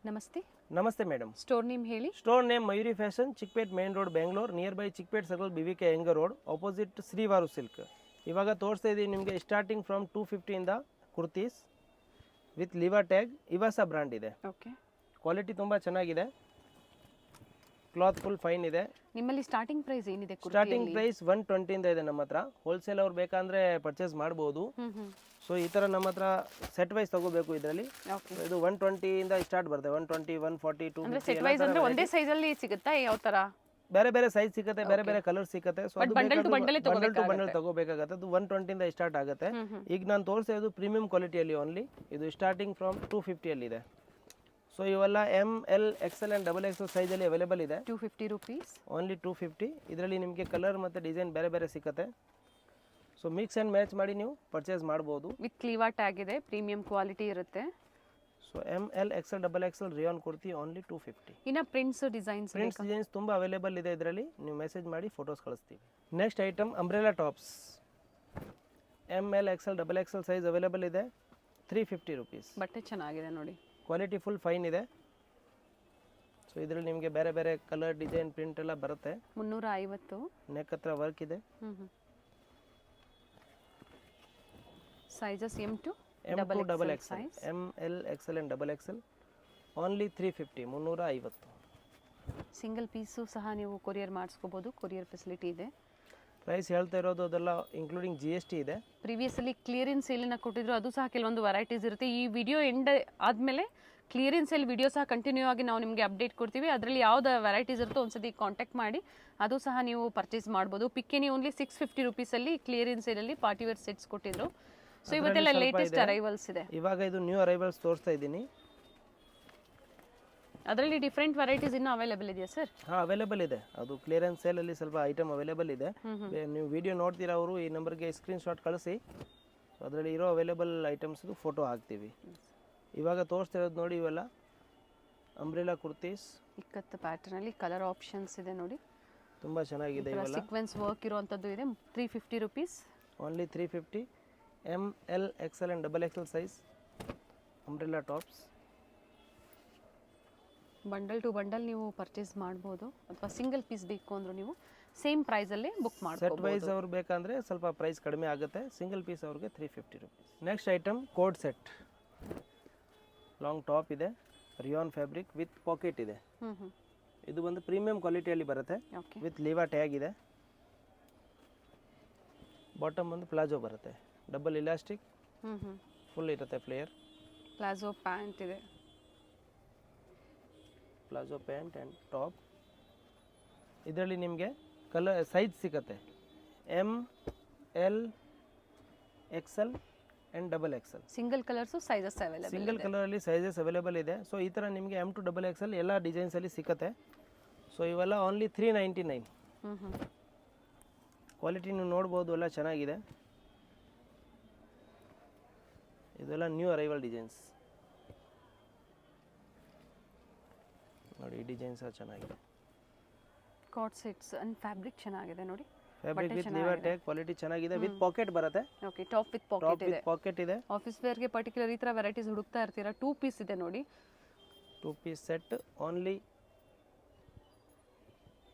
ನಮಸ್ತೆ. ನಮಸ್ತೆ madam. Store name ಹೇಳಿ. Store name Mayuri fashion, Chickpet main road, Bengaluru. Near by Chickpet circle, BVK Iyengar road, opposite Srivaru silk. ಇವಾಗ ತೋರಿಸ್ತಾ ಇದ್ದೀವಿ ನಿಮಗೆ ಸ್ಟಾರ್ಟಿಂಗ್ ಫ್ರಮ್ 250 ಇಂದ ಕುರ್ತೀಸ್ ವಿತ್ ಲಿವಾ ಟ್ಯಾಗ್. ಇವಾಸ ಬ್ರ್ಯಾಂಡ್ ಇದೆ. ಓಕೆ. ಕ್ವಾಲಿಟಿ ತುಂಬ ಚೆನ್ನಾಗಿದೆ. ಕ್ಲಾತ್ ಫುಲ್ ಫೈನ್ ಇದೆ. ನಿಮ್ಮಲ್ಲಿ ಸ್ಟಾರ್ಟಿಂಗ್ ಪ್ರೈಸ್ ಏನಿದೆ? ಸ್ಟಾರ್ಟಿಂಗ್ ಪ್ರೈಸ್ 120 ಇಂದ ಇದೆ ನಮ್ಮ ಹತ್ರ. ಹೋಲ್ಸೇಲ್ ಅವ್ರು ಬೇಕಂದ್ರೆ ಪರ್ಚೇಸ್ ಮಾಡ್ಬೋದು. ಸೊ ಈ ಥರ ನಮ್ಮ ಹತ್ರ ಸೆಟ್ ವೈಸ್ ತಗೋಬೇಕು. ಇದರಲ್ಲಿ ಇದು 120 ಇಂದ ಸ್ಟಾರ್ಟ್ ಬರುತ್ತೆ. 120, 140, 250. ಸೆಟ್ ವೈಸ್ ಅಂದ್ರೆ ಒಂದೇ ಸೈಜ್ ಅಲ್ಲಿ ಸಿಗುತ್ತಾ? ಯಾವ ತರ? ಬೇರೆ ಬೇರೆ ಸೈಜ್ ಸಿಗುತ್ತೆ, ಬೇರೆ ಬೇರೆ ಕಲರ್ ಸಿಗುತ್ತೆ. ಸೊ ಅದು ಬಂಡಲ್ ಟು ಬಂಡಲ್ ತಗೋಬೇಕಾಗುತ್ತೆ. ಅದು 120 ಇಂದ ಸ್ಟಾರ್ಟ್ ಆಗುತ್ತೆ. ಈಗ ನಾನು ತೋರಿಸ್ತಾ ಇರೋದು ಪ್ರೀಮಿಯಂ ಕ್ವಾಲಿಟಿಯಲ್ಲಿ ಓನ್ಲಿ. ಇದು ಸ್ಟಾರ್ಟಿಂಗ್ ಫ್ರಮ್ 250 ಅಲ್ಲಿ ಇದೆ. ಸೊ ಇವೆಲ್ಲ ML, XL and XXL size ಅಲ್ಲಿ ಅವೈಲೇಬಲ್ ಇದೆ. 250 ರೂಪೀಸ್ ಓನ್ಲಿ 250. ಇದರಲ್ಲಿ ನಿಮಗೆ ಕಲರ್ ಮತ್ತು ಡಿಸೈನ್ ಬೇರೆ ಬೇರೆ ಸಿಗುತ್ತೆ. ಸೊ ಮಿಕ್ಸ್ ಆ್ಯಂಡ್ ಮ್ಯಾಚ್ ಮಾಡಿ ನೀವು ಪರ್ಚೇಸ್ ಮಾಡ್ಬೋದು. ವಿತ್ ಲಿವಾ ಟ್ಯಾಗ್ ಇದೆ, ಪ್ರೀಮಿಯಂ ಕ್ವಾಲಿಟಿ ಇರುತ್ತೆ. So ML, XL, XXL rayon kurti only 250. ಇನ್ನ ಪ್ರಿಂಟ್ಸ್ ಡಿಸೈನ್ಸ್ ತುಂಬ ಅವೈಲೇಬಲ್ ಇದೆ. ಇದರಲ್ಲಿ ನೀವು ಮೆಸೇಜ್ ಮಾಡಿ ಫೋಟೋಸ್ ಕಳಿಸ್ತೀವಿ. Next item umbrella tops. ML, XL, XXL size available ಇದೆ. 350 ರೂಪೀಸ್. ಬಟ್ಟೆ ಚೆನ್ನಾಗಿದೆ ನೋಡಿ. ಕ್ವಾಲಿಟಿ ಫುಲ್ ಫೈನ್ ಇದೆ. ಸೊ ಇದರಲ್ಲಿ ನಿಮಗೆ ಬೇರೆ ಬೇರೆ ಕಲರ್, ಡಿಸೈನ್, ಪ್ರಿಂಟ್ ಎಲ್ಲ ಬರುತ್ತೆ. 350. ನೆಕ್ ಹತ್ರ ವರ್ಕ್ ಇದೆ. Sizes M to XXL, ML, XL and XXL only 350. 350. Single piece ಸಹ ನೀವು ಕೊರಿಯರ್ ಮಾಡಿಸ್ಕೋಬಹುದು. ಕೊರಿಯರ್ ಫೆಸಿಲಿಟಿ ಇದೆ. ಪ್ರೈಸ್ ಹೇಳ್ತಾ ಇರೋದು ಅದೆಲ್ಲ ಇನ್ಕ್ಲೂಡಿಂಗ್ GST ಇದೆ. ಪ್ರೀವಿಯಸ್ಲಿ ಕ್ಲಿಯರೆನ್ಸ್ ಸೇಲಿನ ಕೊಟ್ಟಿದ್ರು, ಅದು ಸಹ ಕೆಲವೊಂದು ವೆರೈಟೀಸ್ ಇರುತ್ತೆ. ಈ ವಿಡಿಯೋ ಎಂಡ್ ಆದಮೇಲೆ ಕ್ಲಿಯರೆನ್ಸ್ ಸೇಲ್ ವಿಡಿಯೋ ಸಹ ಕಂಟಿನ್ಯೂ ಆಗಿ ನಾವು ನಿಮಗೆ ಅಪ್ಡೇಟ್ ಕೊಡ್ತೀವಿ. ಅದರಲ್ಲಿ ಯಾವ್ದು ವೆರೈಟೀಸ್ ಇರುತ್ತೋ ಒಂದ್ಸತಿ ಕಾಂಟ್ಯಾಕ್ಟ್ ಮಾಡಿ, ಅದು ಸಹ ನೀವು ಪರ್ಚೇಸ್ ಮಾಡ್ಬೋದು. ಪಿಕ್ಕೆನಿ ಓನ್ಲಿ 650 ರೂಪೀಸಲ್ಲಿ ಕ್ಲಿಯರೆನ್ಸ್ ಸೇಲಲ್ಲಿ ಪಾರ್ಟಿ ವೇರ್ ಸೆಟ್ಸ್ ಕೊಟ್ಟಿದ್ರು. ಸೊ ಇವತ್ತೆಲ್ಲ ಲೇಟೆಸ್ಟ್ ಅರೈವಲ್ಸ್ ಇದೆ. ಇವಾಗ ಇದು ನ್ಯೂ ಅರೈವಲ್ಸ್ ತೋರಿಸ್ತಾ ಇದ್ದೀನಿ. ಅದರಲ್ಲಿ ಡಿಫ್ರೆಂಟ್ ವೆರೈಟೀಸ್ ಇನ್ನೂ ಅವೈಲೇಬಲ್ ಇದೆಯಾ ಸರ್? ಹಾಂ, ಅವೈಲೇಬಲ್ ಇದೆ. ಅದು ಕ್ಲಿಯರೆನ್ಸ್ ಸೇಲಲ್ಲಿ ಸ್ವಲ್ಪ ಐಟಮ್ ಅವೈಲೇಬಲ್ ಇದೆ. ನೀವು ವಿಡಿಯೋ ನೋಡ್ತೀರಾ, ಅವರು ಈ ನಂಬರ್ಗೆ ಸ್ಕ್ರೀನ್ಶಾಟ್ ಕಳಿಸಿ. ಅದರಲ್ಲಿ ಇರೋ ಅವೈಲೇಬಲ್ ಐಟಮ್ಸ್ದು ಫೋಟೋ ಹಾಕ್ತೀವಿ. ಇವಾಗ ತೋರಿಸ್ತಾ ಇರೋದು ನೋಡಿ, ಇವೆಲ್ಲ ಅಂಬ್ರೆಲಾ ಕುರ್ತೀಸ್. ಇಕ್ಕತ್ತು ಪ್ಯಾಟರ್ನ್ ಅಲ್ಲಿ ಕಲರ್ ಆಪ್ಷನ್ಸ್ ಇದೆ ನೋಡಿ. ತುಂಬ ಚೆನ್ನಾಗಿದೆ. ಇವೆಲ್ಲ ಸೀಕ್ವೆನ್ಸ್ ವರ್ಕ್ ಇರುವಂಥದ್ದು ಇದೆ. 350 rupees. Only 350. ML, XL and XXL size umbrella tops. Bundle to bundle ನೀವು ಪರ್ಚೇಸ್ ಮಾಡ್ಬೋದು, ಅಥವಾ ಸಿಂಗಲ್ ಪೀಸ್ ಬೇಕು ಅಂದ್ರೂ ನೀವು ಸೇಮ್ ಪ್ರೈಸಲ್ಲೇ ಬುಕ್ ಮಾಡ್ಬೋದು. ಸೆಟ್ ವೈಸ್ ಅವ್ರು ಬೇಕಂದರೆ ಸ್ವಲ್ಪ ಪ್ರೈಸ್ ಕಡಿಮೆ ಆಗುತ್ತೆ. ಸಿಂಗಲ್ ಪೀಸ್ ಅವ್ರಿಗೆ 350 rupees. Next item code set. Long top ಇದೆ, ರಿಯಾನ್ ಫ್ಯಾಬ್ರಿಕ್ ವಿತ್ ಪಾಕೆಟ್ ಇದೆ. ಇದು ಒಂದು ಪ್ರೀಮಿಯಂ ಕ್ವಾಲಿಟಿಯಲ್ಲಿ ಬರುತ್ತೆ. ವಿತ್ ಲಿವಾ ಟ್ಯಾಗ್ ಇದೆ. ಬಾಟಮ್ ಒಂದು ಪ್ಲಾಜೋ ಬರುತ್ತೆ, ಡಬಲ್ ಇಲಾಸ್ಟಿಕ್ ಫುಲ್ ಇರುತ್ತೆ. ಫ್ಲೇಯರ್ ಪ್ಲಾಜೋ ಪ್ಯಾಂಟ್ ಇದೆ. Palazzo pant and top. ಇದರಲ್ಲಿ ನಿಮಗೆ ಕಲರ್ ಸೈಜ್ ಸಿಗುತ್ತೆ. ML, XL and XXL. Single colours sizes available. Single ಕಲರಲ್ಲಿ ಸೈಜಸ್ ಅವೈಲೇಬಲ್ ಇದೆ. ಸೊ ಈ ಥರ ನಿಮಗೆ M to XXL ಎಲ್ಲ ಡಿಸೈನ್ಸಲ್ಲಿ ಸಿಗುತ್ತೆ. ಸೊ ಇವೆಲ್ಲ ಓನ್ಲಿ 399. ಕ್ವಾಲಿಟಿ ನೀವು ನೋಡ್ಬೋದು, ಎಲ್ಲ ಚೆನ್ನಾಗಿದೆ. ಇದೆಲ್ಲ ನ್ಯೂ ಅರೈವಲ್ ಡಿಸೈನ್ಸ್ ನೋಡಿ. ಈ ಡಿಸೈನ್ಸ್ ಚೆನ್ನಾಗಿದೆ. ಕಾರ್ಡ್ ಸೆಟ್ಸ್ ಅಂಡ್ ಫ್ಯಾಬ್ರಿಕ್ ಚೆನ್ನಾಗಿದೆ ನೋಡಿ. Fabric with Liva tag, quality ಚೆನ್ನಾಗಿದೆ. ವಿತ್ ಪಾಕೆಟ್ ಬರುತ್ತೆ. ಓಕೆ, ಟಾಪ್ ವಿತ್ ಪಾಕೆಟ್ ಇದೆ. ಆಫೀಸ್ ವೇರ್ ಗೆ ಪರ್ಟಿಕ್ಯುಲರ್ ಈ ತರ ವೆರೈಟೀಸ್ ಹುಡುಕ್ತಾ ಇರ್ತೀರಾ. 2 ಪೀಸ್ ಇದೆ ನೋಡಿ. 2 piece set only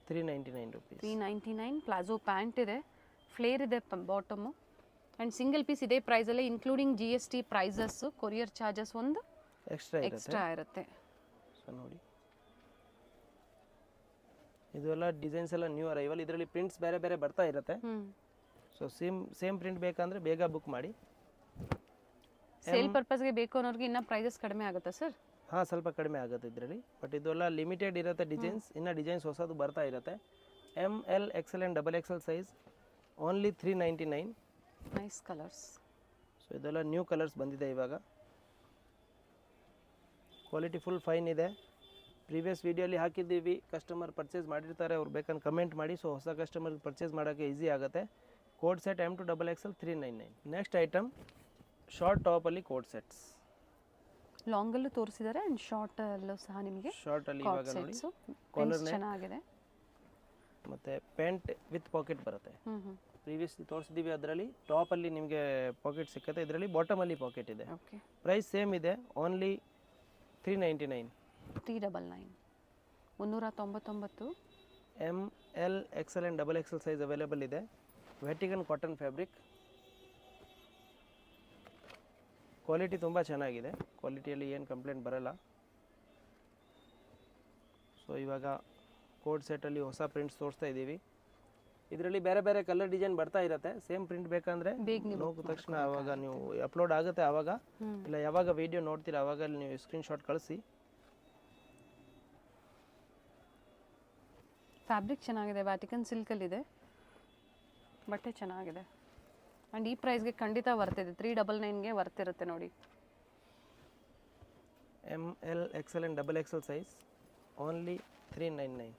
399 rupees. 399. Palazzo pant ಇದೆ, ಫ್ಲೇರ್ ಇದೆ ಬಾಟಮ್, ಅಂಡ್ ಸಿಂಗಲ್ ಪೀಸ್ ಇದೇ ಪ್ರೈಸ್ ಅಲ್ಲಿ including GST prices. Courier charges ಒಂದು ಎಕ್ಸ್ಟ್ರಾ ಇರುತ್ತೆ. ಸೊ ನೋಡಿ, ಇದೆಲ್ಲ ಡಿಸೈನ್ಸ್ ಎಲ್ಲ ನ್ಯೂ ಅರೈವಲ್. ಇದರಲ್ಲಿ ಪ್ರಿಂಟ್ಸ್ ಬೇರೆ ಬೇರೆ ಬರ್ತಾ ಇರುತ್ತೆ. ಸೊ ಸೇಮ್ ಪ್ರಿಂಟ್ ಬೇಕಂದ್ರೆ ಬೇಗ ಬುಕ್ ಮಾಡಿ. ಸೇಲ್ ಪರ್ಪಸ್ಗೆ ಬೇಕು ಅನ್ನೋರಿಗೆ ಇನ್ನ ಪ್ರೈಸಸ್ ಕಡಿಮೆ ಆಗುತ್ತಾ ಸರ್? ಹಾಂ, ಸ್ವಲ್ಪ ಕಡಿಮೆ ಆಗುತ್ತೆ ಇದರಲ್ಲಿ. ಬಟ್ ಇದೆಲ್ಲ ಲಿಮಿಟೆಡ್ ಇರುತ್ತೆ ಡಿಸೈನ್ಸ್. ಇನ್ನು ಡಿಸೈನ್ಸ್ ಹೊಸದು ಬರ್ತಾ ಇರುತ್ತೆ. ML, XL and XXL size only 399. Nice colours. So ಇದೆಲ್ಲ ನ್ಯೂ ಕಲರ್ಸ್ ಬಂದಿದೆ ಇವಾಗ. ಕ್ವಾಲಿಟಿ ಫುಲ್ ಫೈನ್ ಇದೆ. ಪ್ರೀವಿಯಸ್ ವಿಡಿಯೋಲಿ ಹಾಕಿದ್ದೀವಿ, ಕಸ್ಟಮರ್ ಪರ್ಚೇಸ್ ಮಾಡಿರ್ತಾರೆ, ಅವ್ರು ಬೇಕಂದ್ರೆ ಕಮೆಂಟ್ ಮಾಡಿ. ಸೊ ಹೊಸ ಕಸ್ಟಮರ್ಗೆ ಪರ್ಚೇಸ್ ಮಾಡೋಕ್ಕೆ ಈಸಿ ಆಗುತ್ತೆ. Coord set M to XXL 399. Next item short ಟಾಪಲ್ಲಿ ಕೋಡ್ ಸೆಟ್ಸ್. ಲಾಂಗಲ್ಲೂ ತೋರಿಸಿದ್ದಾರೆ ಆ್ಯಂಡ್ ಶಾರ್ಟಲ್ಲೂ ಸಹ ನಿಮಗೆ ಶಾರ್ಟಲ್ಲಿ ಇವಾಗ ನೋಡಿ ಕಾಲರ್ ಚೆನ್ನಾಗಿದೆ. ಮತ್ತು ಪ್ಯಾಂಟ್ ವಿತ್ ಪಾಕೆಟ್ ಬರುತ್ತೆ. ಪ್ರೀವಿಯಸ್ಲಿ ತೋರಿಸಿದ್ದೀವಿ. ಅದರಲ್ಲಿ ಟಾಪಲ್ಲಿ ನಿಮಗೆ ಪಾಕೆಟ್ ಸಿಕ್ಕತ್ತೆ. ಇದರಲ್ಲಿ ಬಾಟಮಲ್ಲಿ ಪಾಕೆಟ್ ಇದೆ. ಪ್ರೈಸ್ ಸೇಮ್ ಇದೆ, only 399. 399 399. M L XL and double XL size available ಇದೆ. ವೆಟಿಗನ್ ಕಾಟನ್ ಫ್ಯಾಬ್ರಿಕ್. ಕ್ವಾಲಿಟಿ ತುಂಬ ಚೆನ್ನಾಗಿದೆ, ಕ್ವಾಲಿಟಿಯಲ್ಲಿ ಏನು ಕಂಪ್ಲೇಂಟ್ ಬರೋಲ್ಲ. ಸೊ ಇವಾಗ ಕೋಡ್ ಸೆಟ್ಟಲ್ಲಿ ಹೊಸ ಪ್ರಿಂಟ್ಸ್ ತೋರಿಸ್ತಾ ಇದ್ದೀವಿ. ಇದರಲ್ಲಿ ಬೇರೆ ಬೇರೆ ಕಲರ್ ಡಿಸೈನ್ ಬರ್ತಾ ಇರುತ್ತೆ. ಸೇಮ್ ಪ್ರಿಂಟ್ ಬೇಕಂದರೆ ನೋಡಿದ ತಕ್ಷಣ ಆವಾಗ ನೀವು ಅಪ್ಲೋಡ್ ಆಗುತ್ತೆ ಆವಾಗ, ಇಲ್ಲ ಯಾವಾಗ ವಿಡಿಯೋ ನೋಡ್ತೀರಾ ಆವಾಗ ನೀವು ಸ್ಕ್ರೀನ್ಶಾಟ್ ಕಳಿಸಿ. ಫ್ಯಾಬ್ರಿಕ್ ಚೆನ್ನಾಗಿದೆ, ವ್ಯಾಟಿಕನ್ ಸಿಲ್ಕಲ್ಲಿದೆ, ಬಟ್ಟೆ ಚೆನ್ನಾಗಿದೆ. ಆ್ಯಂಡ್ ಈ ಪ್ರೈಸ್ಗೆ ಖಂಡಿತ ವರ್ತಿದೆ. 399ಗೆ ವರ್ತಿರುತ್ತೆ ನೋಡಿ. M L XL and double XL size only 399.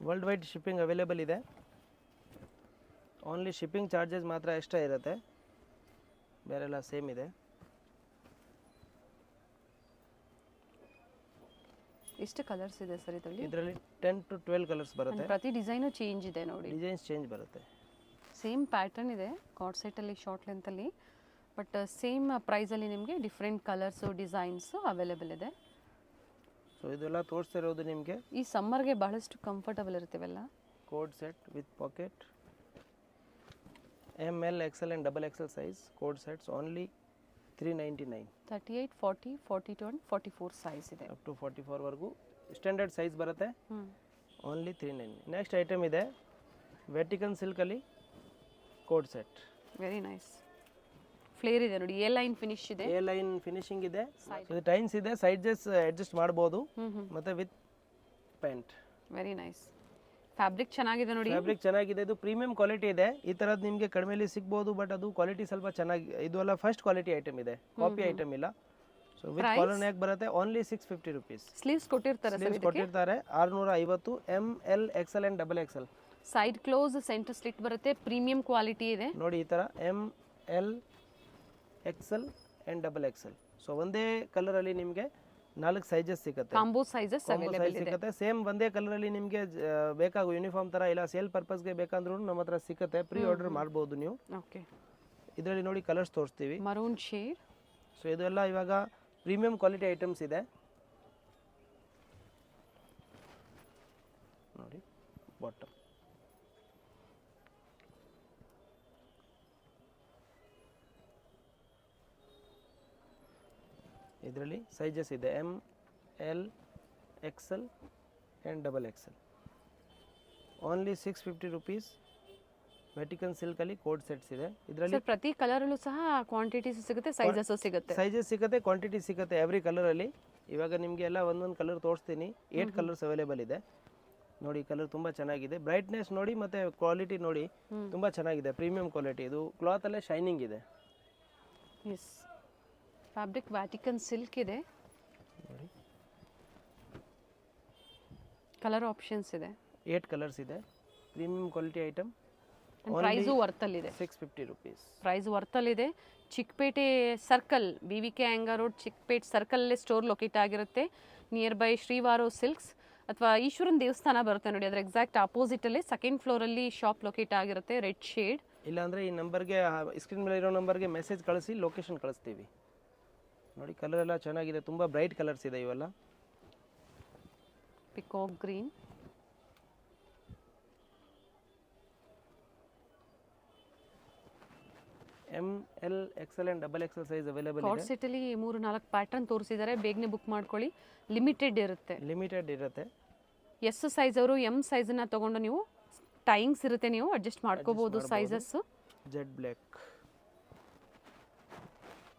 World wide shipping available ಇದೆ. ಓನ್ಲಿ ಶಿಪ್ಪಿಂಗ್ ಚಾರ್ಜಸ್ ಮಾತ್ರ ಎಕ್ಸ್ಟ್ರಾ ಇರುತ್ತೆ, ಬೇರೆಲ್ಲ ಸೇಮ್ ಇದೆ. ಎಷ್ಟು ಕಲರ್ಸ್ ಇದೆ ಸರ್ ಇದರಲ್ಲಿ 10 to 12 ಕಲರ್ಸ್ ಬರುತ್ತೆ. ಪ್ರತಿ ಡಿಸೈನು ಚೇಂಜ್ ಇದೆ ನೋಡಿ. ಡಿಸೈನ್ಸ್ ಚೇಂಜ್ ಬರುತ್ತೆ. ಸೇಮ್ ಪ್ಯಾಟರ್ನ್ ಇದೆ ಕಾರ್ಡ್ ಸೆಟ್ಟಲ್ಲಿ, ಶಾರ್ಟ್ ಲೆಂತಲ್ಲಿ, ಬಟ್ ಸೇಮ್ ಪ್ರೈಸಲ್ಲಿ ನಿಮಗೆ ಡಿಫ್ರೆಂಟ್ ಕಲರ್ಸು ಡಿಸೈನ್ಸು ಅವೈಲೇಬಲ್ ಇದೆ. ಸೊ ಇದೆಲ್ಲ ತೋರಿಸ್ತಾ ಇರೋದು ನಿಮಗೆ ಈ ಸಮ್ಮರ್ಗೆ ಬಹಳಷ್ಟು ಕಂಫರ್ಟಬಲ್ ಇರ್ತೀವಲ್ಲ. Code set with packet, M L XL and double XL size code sets only 399. 38, 40, 42 and 44 size ಇದೆ. ಅಪ್ ಟು 44 ವರೆಗೂ ಸ್ಟ್ಯಾಂಡರ್ಡ್ ಸೈಜ್ ಬರುತ್ತೆ. ಓನ್ಲಿ 399. ನೆಕ್ಸ್ಟ್ ಐಟಮ್ ಇದೆ ವೆಟಿಕನ್ ಸಿಲ್ಕಲ್ಲಿ code set. Very nice. Flare ಇದೆ ನೋಡಿ, ಎ ಲೈನ್ ಫಿನಿಶ್ ಇದೆ, A line finishing ಇದೆ, ಟೈನ್ಸ್ ಇದೆ, ಸೈಜಸ್ ಅಡ್ಜಸ್ಟ್ ಮಾಡ್ಬೋದು, ಮತ್ತೆ with pant. Very nice. Fabric ಚೆನ್ನಾಗಿದೆ ನೋಡಿ. ಫ್ಯಾಬ್ರಿಕ್ ಚೆನ್ನಾಗಿದೆ, ಇದು ಪ್ರೀಮಿಯಂ ಕ್ವಾಲಿಟಿ ಇದೆ. ಈ ತರದ್ ನಿಮಗೆ ಕಡಿಮೆಲಿ ಸಿಗ್ಬೋದು, ಬಟ್ ಅದು ಕ್ವಾಲಿಟಿ ಸ್ವಲ್ಪ ಚೆನ್ನಾಗಿ, ಇದು ಎಲ್ಲ ಫಸ್ಟ್ ಕ್ವಾಲಿಟಿ ಐಟಮ್ ಇದೆ, ಕಾಪಿ ಐಟಮ್ ಇಲ್ಲ. ಸೊ ವಿತ್ ಕಾಲರ್ ನೆಕ್ ಬರುತ್ತೆ ಓನ್ಲಿ 650 rupees. ಸ್ಲೀವ್ಸ್ ಕೊಟ್ಟಿರ್ತಾರೆ ಸರ್, ಕೊಟ್ಟಿರ್ತಾರೆ 650. M L XL and double Excel. Side close, centre slit ಬರುತ್ತೆ, ಪ್ರೀಮಿಯಂ ಕ್ವಾಲಿಟಿ ಇದೆ ನೋಡಿ. ಈ ತರ M L XL and double Excel. So ಒಂದೇ ಕಲರಲ್ಲಿ ನಿಮಗೆ 4 ಸೈಜಸ್ ಸಿಗುತ್ತೆ, ಕಾಂಬೋ ಸೈಜಸ್ ಅವೈಲೇಬಲ್ ಇದೆ. ಸಿಗುತ್ತೆ. ಸೇಮ್ ಒಂದೇ ಕಲರಲ್ಲಿ ನಿಮಗೆ ಬೇಕಾಗೋ ಯೂನಿಫಾರ್ಮ್ ತರ ಇಲ್ಲ ಸೇಲ್ ಪರ್ಪಸ್ಗೆ ಬೇಕಂದ್ರೂ ನಮ್ಮ ಹತ್ರ ಸಿಗುತ್ತೆ. ಪ್ರೀ ಆರ್ಡರ್ ಮಾಡ್ಬೋದು ನೀವು. ಓಕೆ, ಇದರಲ್ಲಿ ನೋಡಿ ಕಲರ್ಸ್ ತೋರಿಸ್ತೀವಿ. Maroon shade. ಸೊ ಇದೆಲ್ಲ ಇವಾಗ ಪ್ರೀಮಿಯಂ ಕ್ವಾಲಿಟಿ ಐಟಮ್ಸ್ ಇದೆ ನೋಡಿ. ಬಾಟಮ್ ಇದರಲ್ಲಿ ಸೈಜಸ್ ಇದೆ M L XL and double XL. Only 650 rupees. Vatican ಸಿಲ್ಕಲ್ಲಿ ಕೋಡ್ ಸೆಟ್ಸ್ ಇದೆ. ಇದರಲ್ಲಿ ಪ್ರತಿ ಕಲರಲ್ಲೂ ಸಹ ಕ್ವಾಂಟಿಟೀಸ್ ಸಿಗುತ್ತೆ, ಸೈಜಸ್ ಸಿಗುತ್ತೆ, ಸೈಜಸ್ ಸಿಗುತ್ತೆ, ಕ್ವಾಂಟಿಟಿ ಸಿಗುತ್ತೆ ಎವ್ರಿ ಕಲರಲ್ಲಿ. ಇವಾಗ ನಿಮಗೆ ಎಲ್ಲ ಒಂದೊಂದು ಕಲರ್ ತೋರಿಸ್ತೀನಿ. 8 ಕಲರ್ಸ್ ಅವೈಲೇಬಲ್ ಇದೆ ನೋಡಿ. ಕಲರ್ ತುಂಬ ಚೆನ್ನಾಗಿದೆ, ಬ್ರೈಟ್ನೆಸ್ ನೋಡಿ, ಮತ್ತು ಕ್ವಾಲಿಟಿ ನೋಡಿ, ತುಂಬ ಚೆನ್ನಾಗಿದೆ, ಪ್ರೀಮಿಯಂ ಕ್ವಾಲಿಟಿ. ಇದು ಕ್ಲಾತಲ್ಲೇ ಶೈನಿಂಗ್ ಇದೆ. ಎಸ್, ಫ್ಯಾಬ್ರಿಕ್ ವ್ಯಾಟಿಕನ್ ಸಿಲ್ಕ್ ಇದೆ ನೋಡಿ. ಕಲರ್ ಆಪ್ಷನ್ಸ್ ಇದೆ, 8 ಕಲರ್ಸ್ ಇದೆ, ಪ್ರೀಮಿಯಂ ಕ್ವಾಲಿಟಿ ಐಟಮ್. ಪ್ರೈಸು ವರ್ತಲ್ಲಿದೆ, 650 rupees. ಪ್ರೈಸ್ ವರ್ತಲ್ಲಿದೆ. Chickpet circle, BVK Iyengar road Chickpet ಸರ್ಕಲ್ಲೇ ಸ್ಟೋರ್ ಲೊಕೇಟ್ ಆಗಿರುತ್ತೆ. ನಿಯರ್ ಬೈ ಶ್ರೀವಾರೋ ಸಿಲ್ಕ್ಸ್ ಅಥವಾ ಈಶ್ವರನ್ ದೇವಸ್ಥಾನ ಬರುತ್ತೆ ನೋಡಿ, ಅದರ ಎಕ್ಸಾಕ್ಟ್ ಅಪೋಸಿಟಲ್ಲಿ ಸೆಕೆಂಡ್ ಫ್ಲೋರಲ್ಲಿ ಶಾಪ್ ಲೊಕೇಟ್ ಆಗಿರುತ್ತೆ. Red shade. ಇಲ್ಲಾಂದರೆ ಈ ನಂಬರ್ಗೆ, ಸ್ಕ್ರೀನ್ ಮೇಲೆ ಇರೋ ನಂಬರ್ಗೆ ಮೆಸೇಜ್ ಕಳಿಸಿ, ಲೊಕೇಶನ್ ಕಳಿಸ್ತೀವಿ ನೋಡಿ. ಕಲರ್ ಎಲ್ಲ ಚೆನ್ನಾಗಿದೆ, ತುಂಬ ಬ್ರೈಟ್ ಕಲರ್ಸ್ ಇದೆ ಇವೆಲ್ಲ. Peacock green, M L XL and double XL size available card ಇದೆ. ಸೆಟ್ಟಲ್ಲಿ 3-4 ಪ್ಯಾಟರ್ನ್ ತೋರಿಸಿದ್ದಾರೆ, ಬೇಗನೆ ಬುಕ್ ಮಾಡ್ಕೊಳ್ಳಿ. ಲಿಮಿಟೆಡ್ ಇರುತ್ತೆ, ಲಿಮಿಟೆಡ್ ಇರುತ್ತೆ. ಎಸ್ ಸೈಜ್ ಅವರು ಎಮ್ ಸೈಜನ್ನ ತಗೊಂಡು ನೀವು ಟೈಯಿಂಗ್ಸ್ ಇರುತ್ತೆ, ನೀವು ಅಡ್ಜಸ್ಟ್ ಮಾಡ್ಕೋಬಹುದು sizes. Z black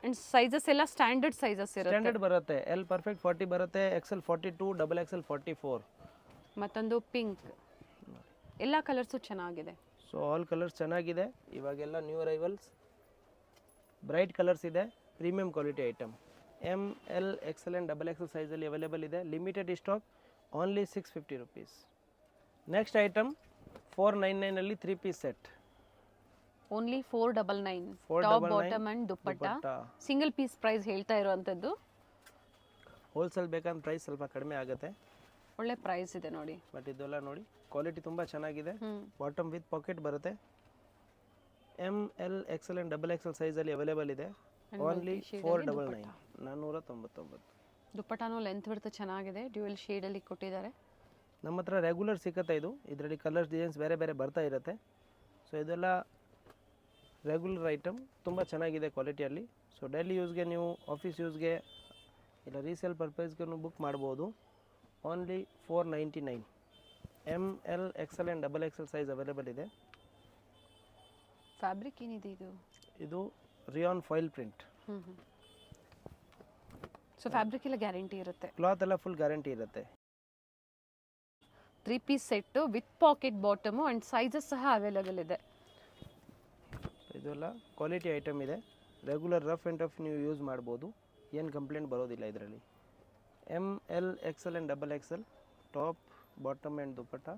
and sizes ಎಲ್ಲ ಸ್ಟ್ಯಾಂಡರ್ಡ್ ಸೈಜಸ್ ಇರುತ್ತೆ. ಸ್ಟ್ಯಾಂಡರ್ಡ್ ಬರುತ್ತೆ. ಎಲ್ ಪರ್ಫೆಕ್ಟ್ 40 ಬರುತ್ತೆ, ಎಕ್ಸೆಲ್ 42, ಡಬಲ್ ಎಕ್ಸೆಲ್ 44. ಮತ್ತೊಂದು ಪಿಂಕ್. ಎಲ್ಲ ಕಲರ್ಸು ಚೆನ್ನಾಗಿದೆ. ಸೊ ಆಲ್ ಕಲರ್ಸ್ ಚೆನ್ನಾಗಿದೆ. ಇವಾಗೆಲ್ಲ ನ್ಯೂ ಅರೈವಲ್ಸ್, ಬ್ರೈಟ್ ಕಲರ್ಸ್ ಇದೆ, premium quality item. M L XL and double XL ಸೈಜಲ್ಲಿ ಅವೈಲೇಬಲ್ ಇದೆ. Limited stock, only 650 rupees. Next item 499 ಅಲ್ಲಿ 3 piece set. Only 499. Top bottom and dupatta. Single piece price ಹೇಳ್ತಾ ಇರುವಂತದ್ದು. Wholesale ಬೇಕಂದ್ರೆ price ಸ್ವಲ್ಪ ಕಡಿಮೆ ಆಗುತ್ತೆ. ಒಳ್ಳೆ ಪ್ರೈಸ್ ಇದೆ ನೋಡಿ. ಬಟ್ ಇದೆಲ್ಲ ನೋಡಿ ಕ್ವಾಲಿಟಿ ತುಂಬ ಚೆನ್ನಾಗಿದೆ. ಬಾಟಮ್ ವಿತ್ ಪಾಕೆಟ್ ಬರುತ್ತೆ. M L XL and double XL ಸೈಜಲ್ಲಿ ಅವೈಲೇಬಲ್ ಇದೆ. ಓನ್ಲಿ 499. 499. ದುಪ್ಪಟಾನು ಲೆಂತ್ ಬಿಡ್ತು ಚೆನ್ನಾಗಿದೆ, ಡ್ಯೂಯಲ್ ಶೇಡಲ್ಲಿ ಕೊಟ್ಟಿದ್ದಾರೆ. ನಮ್ಮ ಹತ್ರ ರೆಗ್ಯುಲರ್ ಸಿಗುತ್ತೆ ಇದು. ಇದರಲ್ಲಿ ಕಲರ್ಸ್ ಡಿಸೈನ್ಸ್ ಬೇರೆ ಬೇರೆ ಬರ್ತಾ ಇರುತ್ತೆ. ಸೊ ಇದೆಲ್ಲ ರೆಗ್ಯುಲರ್ ಐಟಮ್, ತುಂಬ ಚೆನ್ನಾಗಿದೆ ಕ್ವಾಲಿಟಿಯಲ್ಲಿ. ಸೊ ಡೈಲಿ ಯೂಸ್ಗೆ ನೀವು ಆಫೀಸ್ ಯೂಸ್ಗೆ ಇಲ್ಲ ರೀಸೇಲ್ ಪರ್ಪಸ್ಗೆ ಬುಕ್ ಮಾಡ್ಬೋದು. Only 499. ML XL and XXL size available ಇದೆ. ಫ್ಯಾಬ್ರಿಕ್ ಏನಿದೆ ಇದು? ಇದು rayon foil print. So fabric ಎಲ್ಲ ಗ್ಯಾರಂಟಿ ಇರುತ್ತೆ, ಕ್ಲಾತ್ ಎಲ್ಲ ಫುಲ್ ಗ್ಯಾರಂಟಿ ಇರುತ್ತೆ. 3 piece set with pocket bottom and sizes ಸಹ ಅವೈಲೇಬಲ್ ಇದೆ. ಇದೆಲ್ಲ ಕ್ವಾಲಿಟಿ ಐಟಮ್ ಇದೆ. ರೆಗ್ಯುಲರ್ ರಫ್ ಆ್ಯಂಡ್ ಟಫ್ ನೀವು ಯೂಸ್ ಮಾಡ್ಬೋದು, ಏನು ಕಂಪ್ಲೇಂಟ್ ಬರೋದಿಲ್ಲ ಇದರಲ್ಲಿ. ML XL and XXL top bottom and dupatta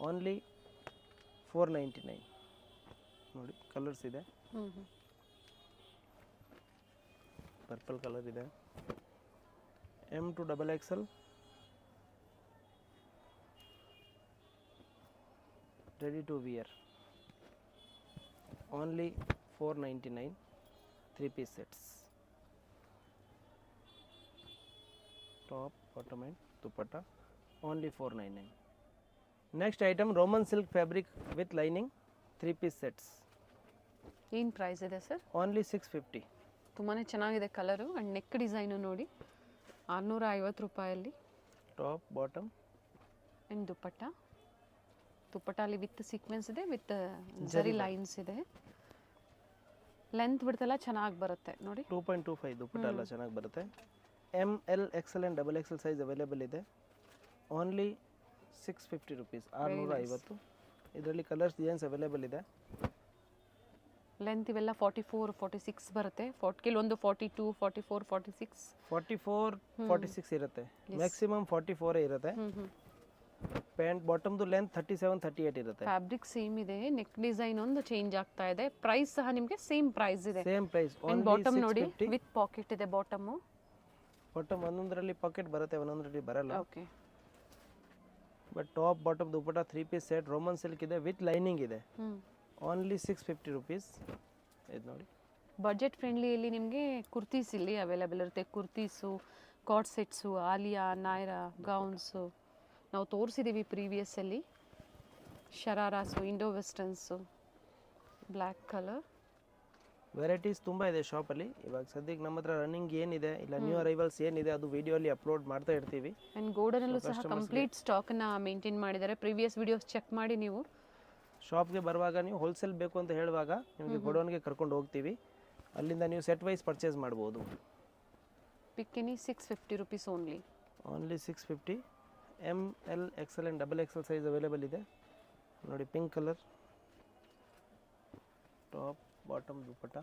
only 499. ನೋಡಿ ಕಲರ್ಸ್ ಇದೆ, ಪರ್ಪಲ್ ಕಲರ್ ಇದೆ. M to XXL ready to wear only 499. 3 piece sets, top bottom and dupatta only 499. Next item Roman silk fabric with lining 3 piece sets. ಏನು price ಇದೆ sir? Only 650. ತುಂಬಾ ಚೆನ್ನಾಗಿದೆ colour and neck design ನೋಡಿ, 650 ರೂಪಾಯಲ್ಲಿ. Top bottom and dupatta, ದುಪ್ಪಟ್ಟಲ್ಲಿ with sequence ಇದೆ, with zari lines ಇದೆ. Length ಬಿಡ್ತೆಲ್ಲ ಚೆನ್ನಾಗಿ ಬರುತ್ತೆ ನೋಡಿ. 2.25 ದುಪ್ಪಟ್ಟ ಎಲ್ಲ ಚೆನ್ನಾಗಿ ಬರುತ್ತೆ. ML XL and XXL size available ಇದೆ. Only 650 rupees, 650. ಇದರಲ್ಲಿ ಕಲರ್ಸ್ ಡಿಸೈನ್ಸ್ ಅವೈಲೇಬಲ್ ಇದೆ. ಲೆಂತ್ ಇವೆಲ್ಲ 44, 46 ಬರುತ್ತೆ. ಕೆಲವೊಂದು 42, 44, 46, 46 ಇರುತ್ತೆ. ಮ್ಯಾಕ್ಸಿಮಮ್ 44 ಇರುತ್ತೆ. ಪ್ಯಾಂಟ್ ಬಾಟಮ್ದು ಲೆಂತ್ 37, 38 ಇರುತ್ತೆ. ಫ್ಯಾಬ್ರಿಕ್ ಸೇಮ್ ಇದೆ, ನೆಕ್ ಡಿಸೈನ್ ಒಂದು ಚೇಂಜ್ ಆಗ್ತಾ ಇದೆ. ಪ್ರೈಸ್ ಸಹ ನಿಮಗೆ ಸೇಮ್ ಪ್ರೈಸ್ ಇದೆ. Same price. ಬಾಟಮ್ ನೋಡಿ ವಿತ್ ಪಾಕೆಟ್ ಇದೆ. ಬಾಟಮ್ ಒಂದೊಂದರಲ್ಲಿ ಪಾಕೆಟ್ ಬರುತ್ತೆ, ಒಂದೊಂದರಲ್ಲಿ ಬರಲ್ಲ. Okay. But top bottom dupatta 3 piece set Roman silk ಇದೆ ವಿತ್ ಲೈನಿಂಗ್ ಇದೆ. Only 650 rupees. ಇದು ನೋಡಿ ಬಜೆಟ್ ಫ್ರೆಂಡ್ಲಿಯಲ್ಲಿ ನಿಮಗೆ ಕುರ್ತೀಸ್ ಇಲ್ಲಿ ಅವೈಲೇಬಲ್ ಇರುತ್ತೆ. ಕುರ್ತೀಸು, ಕಾಟ್ ಸೆಟ್ಸು, ಆಲಿಯಾ, ನಾಯ್ರಾ, ಗೌನ್ಸು ನಾವು ತೋರಿಸಿದ್ದೀವಿ ಪ್ರೀವಿಯಸ್ಸಲ್ಲಿ. Shararas, Indo ವೆಸ್ಟರ್ನ್ಸು, black colour varieties ತುಂಬ ಇದೆ ಶಾಪಲ್ಲಿ. ಇವಾಗ ಸದ್ಯಕ್ಕೆ ನಮ್ಮ ಹತ್ರ ರನ್ನಿಂಗ್ ಏನಿದೆ ಇಲ್ಲ ನ್ಯೂ ಅರೈವಲ್ಸ್ ಏನಿದೆ ಅದು ವಿಡಿಯೋಲಿ ಅಪ್ಲೋಡ್ ಮಾಡ್ತಾ ಇರ್ತೀವಿ. ಆ್ಯಂಡ್ ಗೋಡನಲ್ಲೂ ಸಹ ಕಂಪ್ಲೀಟ್ ಸ್ಟಾಕನ್ನು ಮೇಂಟೈನ್ ಮಾಡಿದ್ದಾರೆ. ಪ್ರೀವಿಯಸ್ ವಿಡಿಯೋಸ್ ಚೆಕ್ ಮಾಡಿ ನೀವು ಶಾಪ್ಗೆ ಬರುವಾಗ ನೀವು ಹೋಲ್ಸೇಲ್ ಬೇಕು ಅಂತ ಹೇಳುವಾಗ ನಿಮಗೆ ಗೋಡೌನ್ಗೆ ಕರ್ಕೊಂಡು ಹೋಗ್ತೀವಿ. ಅಲ್ಲಿಂದ ನೀವು ಸೆಟ್ ವೈಸ್ ಪರ್ಚೇಸ್ ಮಾಡ್ಬೋದು. ಪಿಕ್ಕಿನಿ 650 rupees only. Only 650. ML XL and XXL size available ಇದೆ. ನೋಡಿ ಪಿಂಕ್ ಕಲರ್, ಟಾಪ್ ಬಾಟಮ್ ದುಪ್ಪಟ್ಟ.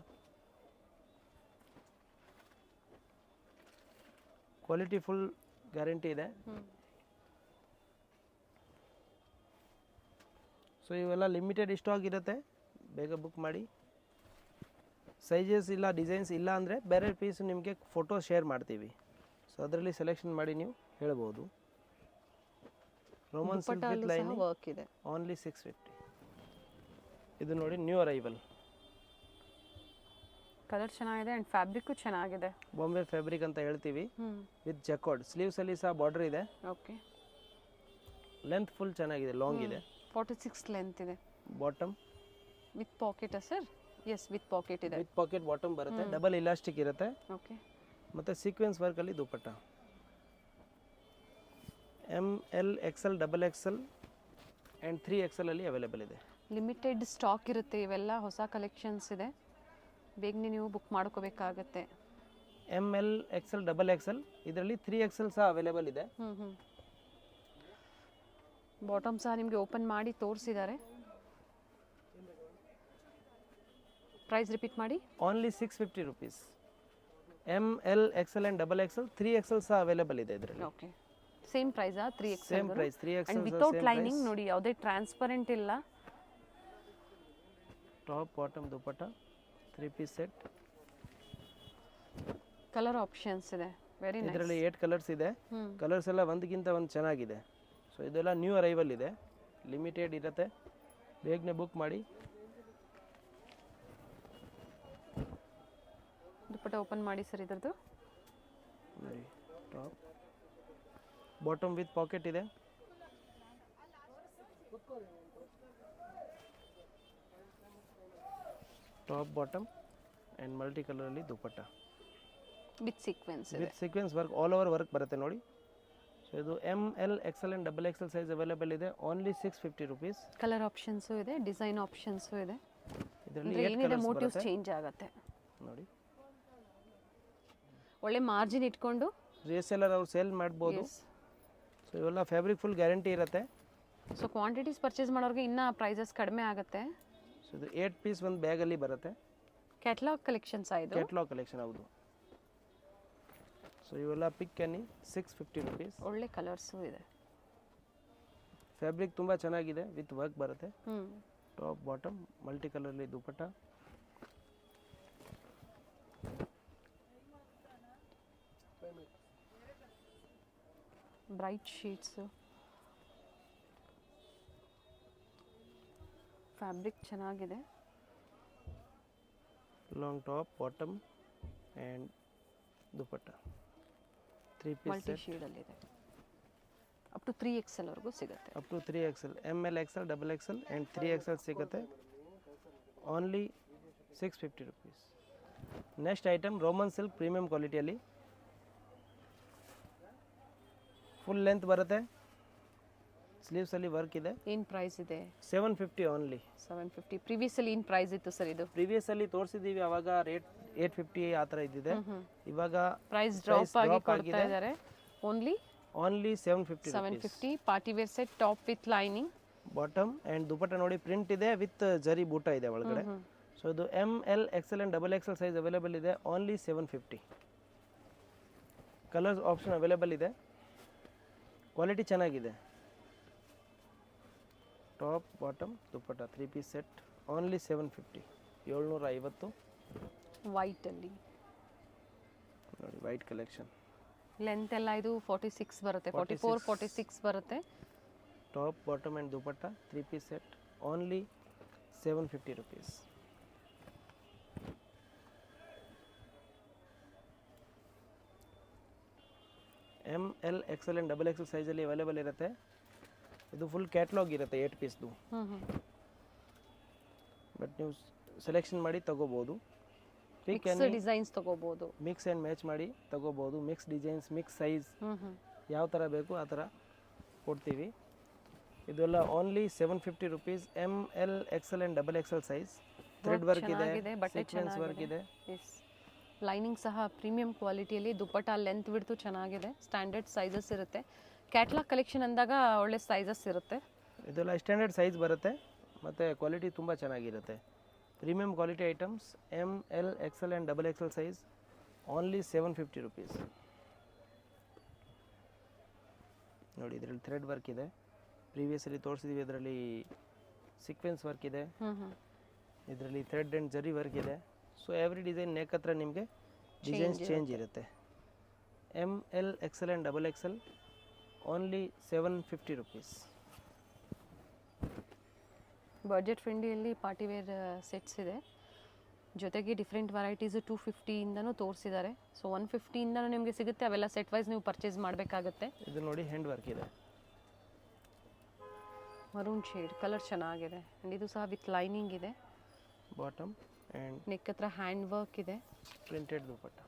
ಕ್ವಾಲಿಟಿ ಫುಲ್ ಗ್ಯಾರಂಟಿ ಇದೆ. ಸೊ ಇವೆಲ್ಲ ಲಿಮಿಟೆಡ್ ಸ್ಟಾಕ್ ಇರುತ್ತೆ, ಬೇಗ ಬುಕ್ ಮಾಡಿ. ಸೈಜಸ್ ಇಲ್ಲ ಡಿಸೈನ್ಸ್ ಇಲ್ಲ ಅಂದರೆ ಬೇರೆ ಪೀಸ್ ನಿಮಗೆ ಫೋಟೋ ಶೇರ್ ಮಾಡ್ತೀವಿ. ಸೊ ಅದರಲ್ಲಿ ಸೆಲೆಕ್ಷನ್ ಮಾಡಿ ನೀವು ಹೇಳ್ಬೋದು. Roman silk with lining work ಇದೆ. ಓನ್ಲಿ 650. ಇದು ನೋಡಿ ನ್ಯೂ ಅರೈವಲ್. ಕಲರ್ ಚೆನ್ನಾಗಿದೆ ಆ್ಯಂಡ್ ಫ್ಯಾಬ್ರಿಕ್ಕು ಚೆನ್ನಾಗಿದೆ. ಬಾಂಬೆ ಫ್ಯಾಬ್ರಿಕ್ ಅಂತ ಹೇಳ್ತೀವಿ. ವಿತ್ ಜಕಾರ್ಡ್ ಸ್ಲೀವ್ಸಲ್ಲಿ ಸಹ ಬಾರ್ಡರ್ ಇದೆ. ಓಕೆ. ಲೆಂತ್ ಫುಲ್ ಚೆನ್ನಾಗಿದೆ, ಲಾಂಗ್ ಇದೆ. 46 ಲೆಂತ್ ಇದೆ. Bottom with pocket sir? Yes, with pocket ಇದೆ. ವಿತ್ ಪಾಕೆಟ್ ಬಾಟಮ್ ಬರುತ್ತೆ. ಡಬಲ್ ಇಲಾಸ್ಟಿಕ್ ಇರುತ್ತೆ. ಓಕೆ. ಮತ್ತು ಸೀಕ್ವೆನ್ಸ್ ವರ್ಕಲ್ಲಿ dupatta. ML XL XXL and 3XL ಅಲ್ಲಿ ಅವೈಲೇಬಲ್ ಇದೆ. ಲಿಮಿಟೆಡ್ ಸ್ಟಾಕ್ ಇರುತ್ತೆ, ಇವೆಲ್ಲ ಹೊಸ ಕಲೆಕ್ಷನ್ಸ್ ಇದೆ, ಬೇಗನೆ ನೀವು ಬುಕ್ ಮಾಡ್ಕೋಬೇಕಾಗತ್ತೆ. ML XL XXL ಇದರಲ್ಲಿ 3XL ಸಹ ಅವೈಲೇಬಲ್ ಇದೆ. ಬಾಟಮ್ ಸಹ ನಿಮಗೆ ಓಪನ್ ಮಾಡಿ ತೋರಿಸಿದ್ದಾರೆ. ಪ್ರೈಸ್ ರಿಪೀಟ್ ಮಾಡಿ. Only 650 rupees. ML XL and XXL 3XL ಸಹ ಅವೈಲೇಬಲ್ ಇದೆ ಇದರಲ್ಲಿ. ಓಕೆ. ಸೇಮ್ ಪ್ರೈಸಾ? 3XL same price. 3XL and without lining ನೋಡಿ, ಯಾವುದೇ ಟ್ರಾನ್ಸ್ಪರೆಂಟ್ ಇಲ್ಲ. Top bottom dupatta 3 piece set. Colour options ಇದೆ, ವೆರಿ ನೈಸ್. ಇದರಲ್ಲಿ 8 ಕಲರ್ಸ್ ಇದೆ. ಕಲರ್ಸ್ ಎಲ್ಲ ಒಂದಕ್ಕಿಂತ ಒಂದು ಚೆನ್ನಾಗಿದೆ. ಸೊ ಇದೆಲ್ಲ ನ್ಯೂ ಅರೈವಲ್ ಇದೆ, ಲಿಮಿಟೆಡ್ ಇರುತ್ತೆ, ಬೇಗನೆ ಬುಕ್ ಮಾಡಿ. ದುಪ್ಪಟ್ಟ ಓಪನ್ ಮಾಡಿ ಸರ್ ಇದ್ರದ್ದು. ಟಾಪ್ ಬಾಟಮ್ ವಿತ್ ಪಾಕೆಟ್ ಇದೆ. ಟಾಪ್ ಬಾಟಮ್ ಆ್ಯಂಡ್ ಮಲ್ಟಿ ಕಲರಲ್ಲಿ ದುಪ್ಪಟ್ಟ ವಿತ್ ಸೀಕ್ವೆನ್ಸ್ ಇದೆ. With sequence work all over work ಬರುತ್ತೆ ನೋಡಿ. ಸೊ ಇದು ML XL and XXL size available ಇದೆ. Only 650 rupees. ಕಲರ್ ಆಪ್ಷನ್ಸು ಇದೆ, ಡಿಸೈನ್ ಆಪ್ಷನ್ಸು ಇದೆ. ಇದರಲ್ಲಿ ಅಂದ್ರೆ 8 ಏನಿದೆ ಕಲರ್ಸ್ ಮೋಟಿವ್ಸ್ ಬರುತ್ತೆ ಚೇಂಜ್ ಆಗುತ್ತೆ. ನೋಡಿ. ಒಳ್ಳೆ ಮಾರ್ಜಿನ್ ಇಟ್ಕೊಂಡು ರೀಸೇಲರ್ ಅವ್ರು ಸೇಲ್ ಮಾಡ್ಬೋದು. ಸೊ ಇವೆಲ್ಲ ಫ್ಯಾಬ್ರಿಕ್ ಫುಲ್ ಗ್ಯಾರಂಟಿ ಇರುತ್ತೆ. ಸೊ ಕ್ವಾಂಟಿಟೀಸ್ ಪರ್ಚೇಸ್ ಮಾಡೋರಿಗೆ ಇನ್ನೂ ಪ್ರೈಸಸ್ ಕಡಿಮೆ ಆಗುತ್ತೆ. ಸೊ ಇದು 8 ಪೀಸ್ ಒಂದು ಬ್ಯಾಗಲ್ಲಿ ಬರುತ್ತೆ. ಕ್ಯಾಟಲಾಗ್ ಕಲೆಕ್ಷನ್ಸ್ ಇದು. ಕ್ಯಾಟ್ಲಾಗ್ ಕಲೆಕ್ಷನ್ ಹೌದು. ಸೊ ಇವೆಲ್ಲ ಪಿಕ್ ಅನ್ನಿ 650 ರುಪೀಸ್. ಒಳ್ಳೆ ಕಲರ್ಸು ಇದೆ. ಫ್ಯಾಬ್ರಿಕ್ ತುಂಬ ಚೆನ್ನಾಗಿದೆ, ವಿತ್ ವರ್ಕ್ ಬರುತ್ತೆ. ಹ್ಞೂ ಟಾಪ್ ಬಾಟಮ್ ಮಲ್ಟಿ ಕಲರ್ಲಿ ದುಪ್ಪಟ್ಟ. ಬ್ರೈಟ್ ಶೀಟ್ಸು, ಫ್ಯಾಬ್ರಿಕ್ ಚೆನ್ನಾಗಿದೆ. Long top bottom and dupatta 3 piece multi ಶೇಡಲ್ಲಿದೆ. ಅಪ್ ಟು 3XL ವರೆಗೂ ಸಿಗುತ್ತೆ. Up to 3XL, ML XL XXL and 3XL ಸಿಗುತ್ತೆ. Only 650 rupees. Next item Roman silk premium ಕ್ವಾಲಿಟಿಯಲ್ಲಿ full length ಬರುತ್ತೆ. ಸ್ಲೀವ್ಸಲ್ಲಿ work ಇದೆ. ಏನು ಪ್ರೈಸ್ ಇದೆ? 750 ಓನ್ಲಿ. 750. ಪ್ರಿವಿಯಸಲ್ಲಿ ಏನು ಪ್ರೈಸ್ ಇತ್ತು ಸರ್ ಇದು? ಪ್ರೀವಿಯಸ್ಸಲ್ಲಿ ತೋರಿಸಿದ್ದೀವಿ, ಅವಾಗ ರೇಟ್ 850 ಆ ಥರ ಇದ್ದಿದೆ. ಇವಾಗ ಪ್ರೈಸ್ ಡ್ರಾಪ್ ಆಗಿ ಕೊಡ್ತಾ ಇದ್ದಾರೆ. Only 750. Party wear set, top with lining, bottom and dupatta ನೋಡಿ ಪ್ರಿಂಟ್ ಇದೆ, ವಿತ್ ಜರಿ ಬೂಟ ಇದೆ ಒಳಗಡೆ. ಸೊ ಇದು ML XL and XXL size available ಇದೆ. ಓನ್ಲಿ 750. ಕಲರ್ಸ್ ಆಪ್ಷನ್ ಅವೈಲೇಬಲ್ ಇದೆ. ಕ್ವಾಲಿಟಿ ಚೆನ್ನಾಗಿದೆ. Top bottom dupatta 3 piece set. Only 750. 750. ವೈಟಲ್ಲಿ ನೋಡಿ ವೈಟ್ ಕಲೆಕ್ಷನ್. ಲೆಂತ್ ಎಲ್ಲ ಇದು 46 ಬರುತ್ತೆ, 44 46 ಬರುತ್ತೆ. Top bottom and dupatta 3 piece set. Only 750 rupees. ML XL and XXL ಸೈಜಲ್ಲಿ ಅವೈಲೇಬಲ್ ಇರುತ್ತೆ. ಇದು ಫುಲ್ ಕ್ಯಾಟ್ಲಾಗ್ ಇರುತ್ತೆ 8 ಪೀಸ್ದು. ಬಟ್ ನೀವು ಸೆಲೆಕ್ಷನ್ ಮಾಡಿ ತಗೋಬೋದು. ಮಿಕ್ಸ್ ಡಿಸೈನ್ಸ್ ತಗೋಬಹುದು. ಮಿಕ್ಸ್ ಆ್ಯಂಡ್ ಮ್ಯಾಚ್ ಮಾಡಿ ತಗೋಬೋದು. ಮಿಕ್ಸ್ ಡಿಸೈನ್ಸ್, ಮಿಕ್ಸ್ ಸೈಜ್ ಯಾವ ಥರ ಬೇಕು ಆ ಥರ ಕೊಡ್ತೀವಿ. ಇದೆಲ್ಲ only 750 rupees. ML XL and XXL size. Thread work ಇದೆ, ಸೀಕ್ವೆನ್ಸ್ ವರ್ಕ್ ಇದೆ. ಲೈನಿಂಗ್ ಸಹ ಪ್ರೀಮಿಯಂ ಕ್ವಾಲಿಟಿಯಲ್ಲಿ. ದುಪ್ಪಟ್ಟ ಲೆಂತ್ ಬಿಡ್ತು ಚೆನ್ನಾಗಿದೆ. ಸ್ಟ್ಯಾಂಡರ್ಡ್ ಸೈಜಸ್ ಇರುತ್ತೆ. ಕ್ಯಾಟ್ಲಾಗ್ ಕಲೆಕ್ಷನ್ ಅಂದಾಗ ಒಳ್ಳೆ ಸೈಜಸ್ ಇರುತ್ತೆ. ಇದೆಲ್ಲ ಸ್ಟ್ಯಾಂಡರ್ಡ್ ಸೈಜ್ ಬರುತ್ತೆ ಮತ್ತು ಕ್ವಾಲಿಟಿ ತುಂಬ ಚೆನ್ನಾಗಿರುತ್ತೆ. Premium quality items ML XL and XXL size. Only 750 rupees. ನೋಡಿ ಇದರಲ್ಲಿ ಥ್ರೆಡ್ ವರ್ಕ್ ಇದೆ. ಪ್ರೀವಿಯಸಲ್ಲಿ ತೋರಿಸಿದ್ವಿ, ಇದರಲ್ಲಿ ಸೀಕ್ವೆನ್ಸ್ ವರ್ಕ್ ಇದೆ, ಇದರಲ್ಲಿ ಥ್ರೆಡ್ ಆ್ಯಂಡ್ ಜರಿ ವರ್ಕ್ ಇದೆ. ಸೊ ಎವ್ರಿ ಡಿಸೈನ್ ನೆಕ್ ಹತ್ರ ನಿಮಗೆ ಡಿಸೈನ್ಸ್ ಚೇಂಜ್ ಇರುತ್ತೆ. ML XL and XXL only 750 rupees. Budget ಫ್ರೆಂಡ್ಲಿಯಲ್ಲಿ ಪಾರ್ಟಿ ವೇರ್ ಸೆಟ್ಸ್ ಇದೆ. ಜೊತೆಗೆ ಡಿಫ್ರೆಂಟ್ ವೆರೈಟೀಸು 250ಇಂದನೂ ತೋರಿಸಿದ್ದಾರೆ. ಸೊ 150ಇಂದನೂ ನಿಮಗೆ ಸಿಗುತ್ತೆ. ಅವೆಲ್ಲ ಸೆಟ್ ವೈಸ್ ನೀವು ಪರ್ಚೇಸ್ ಮಾಡಬೇಕಾಗುತ್ತೆ. ಇದು ನೋಡಿ ಹ್ಯಾಂಡ್ ವರ್ಕ್ ಇದೆ. ಮರೂನ್ ಶೇಡ್ ಕಲರ್ ಚೆನ್ನಾಗಿದೆ. ಆ್ಯಂಡ್ ಇದು ಸಹ ವಿತ್ ಲೈನಿಂಗ್ ಇದೆ. ಬಾಟಮ್ ಆ್ಯಂಡ್ ನೆಕ್ ಹತ್ರ ಹ್ಯಾಂಡ್ ವರ್ಕ್ ಇದೆ. Printed dupatta.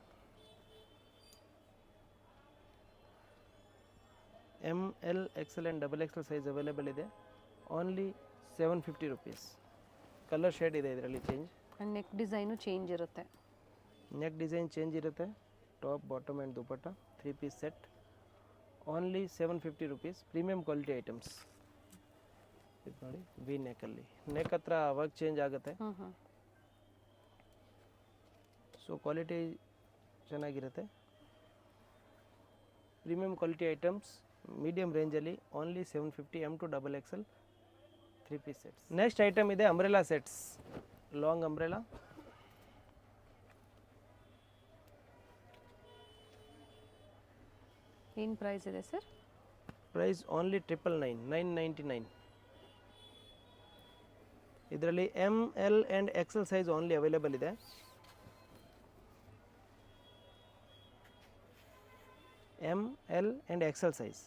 ML XL and XXL size available ಇದೆ. Only 750 rupees. ಕಲರ್ ಶೇಡ್ ಇದೆ ಇದರಲ್ಲಿ change. And neck design change ಇರುತ್ತೆ. ನೆಕ್ ಡಿಸೈನ್ ಚೇಂಜ್ ಇರುತ್ತೆ. Top bottom and dupatta 3 piece set. Only 750 rupees. Premium quality items. ಇದು ನೋಡಿ V ನೆಕ್ಕಲ್ಲಿ, neck ಹತ್ರ work change ಆಗುತ್ತೆ. ಸೊ ಕ್ವಾಲಿಟಿ ಚೆನ್ನಾಗಿರುತ್ತೆ. ಪ್ರೀಮಿಯಂ ಕ್ವಾಲಿಟಿ ಐಟಮ್ಸ್ ಮೀಡಿಯಂ ರೇಂಜಲ್ಲಿ. Only 750. M to XXL 3 piece sets. Next item ಇದೆ umbrella sets. Long umbrella. ಏನು price ಇದೆ ಸರ್? Price only 999. ಇದರಲ್ಲಿ ML and XL size only available ಇದೆ. M L and XL size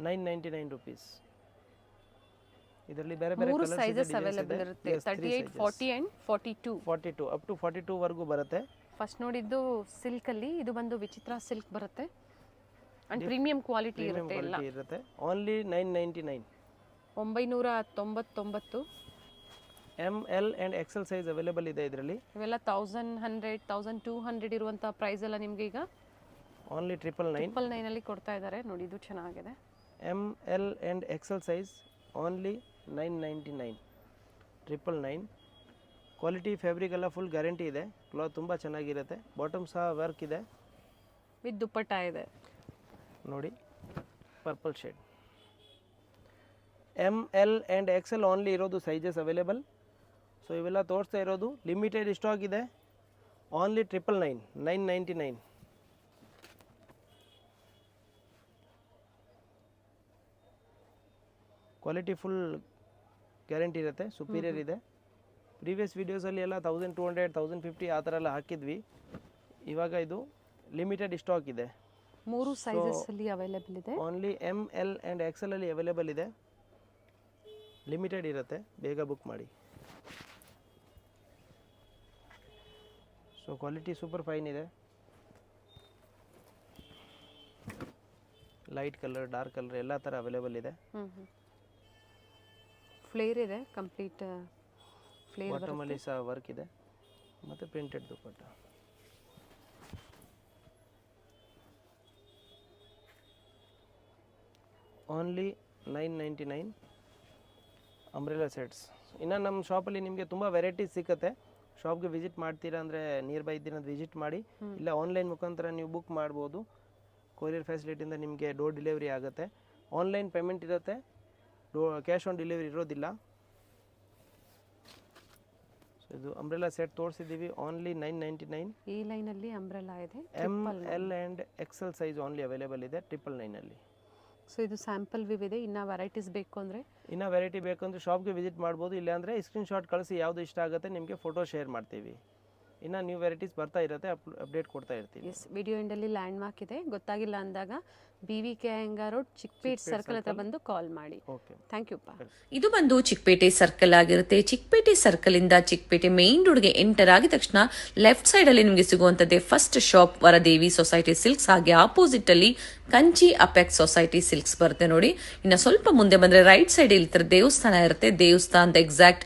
999 rupees. ಇದರಲ್ಲಿ ಬೇರೆ ಬೇರೆ ಮೂರು ಕಲರ್ಸ್ ಸೈಜಸ್ ಅವೈಲೇಬಲ್ ಇರುತ್ತೆ 38 40 ಅಂಡ್ 42 42 ಅಪ್ ಟು 42 ವರೆಗೂ ಬರುತ್ತೆ. ಫಸ್ಟ್ ನೋಡಿದ್ದು ಸಿಲ್ಕ್ ಅಲ್ಲಿ, ಇದು ಬಂದು ವಿಚಿತ್ರ ಸಿಲ್ಕ್ ಬರುತ್ತೆ ಅಂಡ್ ಪ್ರೀಮಿಯಂ ಕ್ವಾಲಿಟಿ ಇರುತ್ತೆ ಎಲ್ಲ. ಇರುತ್ತೆ only 999. 999. M L and XL size available ಇದೆ ಇದರಲ್ಲಿ. ಇವೆಲ್ಲ 1100 1200 ಇರುವಂಥ ಪ್ರೈಸ್ ಎಲ್ಲ ನಿಮಗೆ ಈಗ ಓನ್ಲಿ 999 ಅಲ್ಲಿ ಕೊಡ್ತಾ ಇದ್ದಾರೆ ನೋಡಿ. ಇದು ಚೆನ್ನಾಗಿದೆ. M L and XL size only 999. 999. Quality fabric ಎಲ್ಲ ಫುಲ್ ಗ್ಯಾರಂಟಿ ಇದೆ. ಕ್ಲಾತ್ ತುಂಬ ಚೆನ್ನಾಗಿರುತ್ತೆ. ಬಾಟಮ್ ಸಹ ವರ್ಕ್ ಇದೆ ವಿತ್ ದುಪ್ಪಟ್ಟ ಇದೆ ನೋಡಿ, purple shade. M L and Excel only ಇರೋದು ಸೈಜಸ್ ಅವೈಲೇಬಲ್. ಸೊ ಇವೆಲ್ಲ ತೋರಿಸ್ತಾ ಇರೋದು ಲಿಮಿಟೆಡ್ ಸ್ಟಾಕ್ ಇದೆ. ಓನ್ಲಿ 999. ಕ್ವಾಲಿಟಿ ಫುಲ್ ಗ್ಯಾರಂಟಿ ಇರುತ್ತೆ, ಸುಪೀರಿಯರ್ ಇದೆ. ಪ್ರೀವಿಯಸ್ ವೀಡಿಯೋಸಲ್ಲಿ ಎಲ್ಲ 1200 1050 ಆ ಥರ ಎಲ್ಲ ಹಾಕಿದ್ವಿ. ಇವಾಗ ಇದು ಲಿಮಿಟೆಡ್ ಸ್ಟಾಕ್ ಇದೆ. ಮೂರು ಸೈಜಸ್ ಅಲ್ಲಿ ಅವೈಲೇಬಲ್ ಇದೆ. Only M L and XL ಅಲ್ಲಿ ಅವೈಲೇಬಲ್ ಇದೆ. ಲಿಮಿಟೆಡ್ ಇರುತ್ತೆ, ಬೇಗ ಬುಕ್ ಮಾಡಿ. ಸೊ ಕ್ವಾಲಿಟಿ ಸೂಪರ್ ಫೈನ್ ಇದೆ. ಲೈಟ್ ಕಲರ್ ಡಾರ್ಕ್ ಕಲರ್ ಎಲ್ಲ ಥರ ಅವೈಲೇಬಲ್ ಇದೆ. ಫ್ಲೇರ್ ಇದೆ, ಕಂಪ್ಲೀಟ್ ಫ್ಲೇರ್. ಬಾಟಮಲ್ಲಿ ಸಹ ವರ್ಕ್ ಇದೆ ಮತ್ತು printed dupatta. Only 999 umbrella sets. ಇನ್ನು ನಮ್ಮ ಶಾಪಲ್ಲಿ ನಿಮಗೆ ತುಂಬ ವೆರೈಟೀಸ್ ಸಿಗುತ್ತೆ. ಶಾಪ್ಗೆ ವಿಸಿಟ್ ಮಾಡ್ತೀರಾ ಅಂದರೆ ನಿಯರ್ ಬೈ ಇದ್ದೀರ ವಿಸಿಟ್ ಮಾಡಿ, ಇಲ್ಲ ಆನ್ಲೈನ್ ಮುಖಾಂತರ ನೀವು ಬುಕ್ ಮಾಡ್ಬೋದು. ಕೊರಿಯರ್ ಫೆಸಿಲಿಟಿಯಿಂದ ನಿಮಗೆ ಡೋರ್ ಡೆಲಿವರಿ ಆಗುತ್ತೆ. ಆನ್ಲೈನ್ ಪೇಮೆಂಟ್ ಇರುತ್ತೆ, ಕ್ಯಾಶ್ ಆನ್ ಡೆಲಿವರಿ ಇರೋದಿಲ್ಲ. ಸೊ ಇದು ಅಂಬ್ರೆಲಾ ಸೆಟ್ ತೋರಿಸಿದ್ದೀವಿ ಓನ್ಲಿ 999. ಈ ಲೈನಲ್ಲಿ ಅಂಬ್ರೆಲಾ ಇದೆ. M L and XL size only available ಇದೆ 999. ಸೊ ಇದು ಸ್ಯಾಂಪಲ್ ವ್ಯೂ ಇದೆ. ಇನ್ನು ವೆರೈಟೀಸ್ ಬೇಕು ಅಂದರೆ ಇನ್ನೂ ವೆರೈಟಿ ಬೇಕು ಅಂದರೆ ಶಾಪ್ಗೆ ವಿಸಿಟ್ ಮಾಡ್ಬೋದು. ಇಲ್ಲಾಂದರೆ ಸ್ಕ್ರೀನ್ಶಾಟ್ ಕಳಿಸಿ ಯಾವುದು ಇಷ್ಟ ಆಗುತ್ತೆ ನಿಮಗೆ ಫೋಟೋ ಶೇರ್ ಮಾಡ್ತೀವಿ. ಇನ್ನು ನ್ಯೂ ವೆರೈಟೀಸ್ ಬರ್ತಾ ಇರುತ್ತೆ, ಅಪ್ಡೇಟ್ ಕೊಡ್ತಾ ಇರ್ತೀವಿ. ಎಸ್, ವಿಡಿಯೋ ಎಂಡಲ್ಲಿ ಲ್ಯಾಂಡ್ ಮಾರ್ಕ್ ಇದೆ. ಗೊತ್ತಾಗಿಲ್ಲ ಅಂದಾಗ BVK Iyengar road Chikkapete circle ಹತ್ರ ಬಂದು ಕಾಲ್ ಮಾಡಿ. ಓಕೆ, ಥ್ಯಾಂಕ್ ಯು ಪಾ. ಇದು ಬಂದು ಚಿಕ್ಕಪೇಟೆ ಸರ್ಕಲ್ ಆಗಿರುತ್ತೆ. ಚಿಕ್ಕಪೇಟೆ ಸರ್ಕಲ್ ಇಂದ ಚಿಕ್ಕಪೇಟೆ ಮೇನ್ ರೋಡ್ಗೆ ಎಂಟರ್ ಆಗಿದ ತಕ್ಷಣ ಲೆಫ್ಟ್ ಸೈಡ್ ಅಲ್ಲಿ ನಿಮಗೆ ಸಿಗುವಂತದ್ದೇ first shop Varadevi society silks. ಹಾಗೆ ಆಪೋಸಿಟ್ ಅಲ್ಲಿ ಕಂಚಿ ಅಪೆಕ್ಸ್ ಸೊಸೈಟಿ ಸಿಲ್ಕ್ಸ್ ಬರುತ್ತೆ ನೋಡಿ. ಇನ್ನು ಸ್ವಲ್ಪ ಮುಂದೆ ಬಂದ್ರೆ ರೈಟ್ ಸೈಡ್ ಇಲ್ಲಿ ದೇವಸ್ಥಾನ ಇರುತ್ತೆ. ದೇವಸ್ಥಾನದ ಎಕ್ಸಾಕ್ಟ್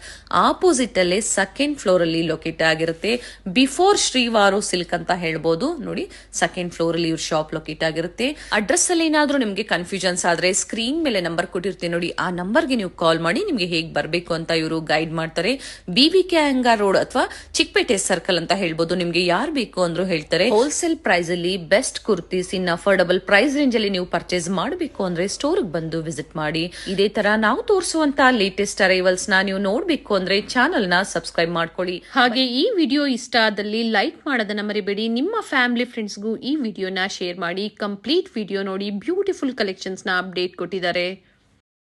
ಆಪೋಸಿಟ್ ಅಲ್ಲೇ ಸೆಕೆಂಡ್ ಫ್ಲೋರ್ ಅಲ್ಲಿ ಲೊಕೇಟ್ ಆಗಿರುತ್ತೆ. ಬಿಫೋರ್ ಶ್ರೀವಾರು ಸಿಲ್ಕ್ ಅಂತ ಹೇಳ್ಬೋದು ನೋಡಿ. ಸೆಕೆಂಡ್ ಫ್ಲೋರ್ ಅಲ್ಲಿ ಇವ್ರ ಶಾಪ್ ಲೊಕೇಟ್ ಆಗಿರುತ್ತೆ. ಅಡ್ರೆಸ್ ಅಲ್ಲಿ ಏನಾದ್ರೂ ನಿಮ್ಗೆ ಕನ್ಫ್ಯೂಷನ್ಸ್ ಆದ್ರೆ ಸ್ಕ್ರೀನ್ ಮೇಲೆ ನಂಬರ್ ಕೊಟ್ಟಿರ್ತೀನಿ ನೋಡಿ, ಆ ನಂಬರ್ಗೆ ನೀವು ಕಾಲ್ ಮಾಡಿ ನಿಮ್ಗೆ ಹೇಗ್ ಬರ್ಬೇಕು ಅಂತ ಇವರು ಗೈಡ್ ಮಾಡ್ತಾರೆ. BVK ಅಯ್ಯಂಗಾರ್ ರೋಡ್ ಅಥವಾ ಚಿಕ್ಕಪೇಟೆ ಸರ್ಕಲ್ ಅಂತ ಹೇಳ್ಬೋದು. ನಿಮ್ಗೆ ಯಾರು ಬೇಕು ಅಂದ್ರೂ ಹೇಳ್ತಾರೆ. ಹೋಲ್ಸೇಲ್ ಪ್ರೈಸ್ ಅಲ್ಲಿ ಬೆಸ್ಟ್ ಕುರ್ತೀಸ್ ಇನ್ ಅಫೋರ್ಡಬಲ್ ಪ್ರೈಸ್ ರೇಂಜ್ ಅಲ್ಲಿ ನೀವು ಪರ್ಚೇಸ್ ಮಾಡಬೇಕು ಅಂದ್ರೆ ಸ್ಟೋರ್ ಬಂದು ವಿಸಿಟ್ ಮಾಡಿ. ಇದೇ ತರ ನಾವು ತೋರಿಸುವಂತ ಲೇಟೆಸ್ಟ್ ಅರೈವಲ್ಸ್ ನ ನೀವು ನೋಡ್ಬೇಕು ಅಂದ್ರೆ ಚಾನೆಲ್ ನ ಸಬ್ಸ್ಕ್ರೈಬ್ ಮಾಡ್ಕೊಳ್ಳಿ. ಹಾಗೆ ಈ ವಿಡಿಯೋ ಇಷ್ಟ ಆದಲ್ಲಿ ಲೈಕ್ ಮಾಡೋದನ್ನ ಮರಿಬೇಡಿ. ನಿಮ್ಮ ಫ್ಯಾಮಿಲಿ ಫ್ರೆಂಡ್ಸ್ಗೂ ಈ ವಿಡಿಯೋನ ಶೇರ್ ಮಾಡಿ. ಕಂಪ್ಲೀಟ್ ವಿಡಿಯೋ ನೋಡಿ, ಬ್ಯೂಟಿಫುಲ್ ಕಲೆಕ್ಷನ್ಸ್ ನ ಅಪ್ಡೇಟ್ ಕೊಟ್ಟಿದ್ದಾರೆ.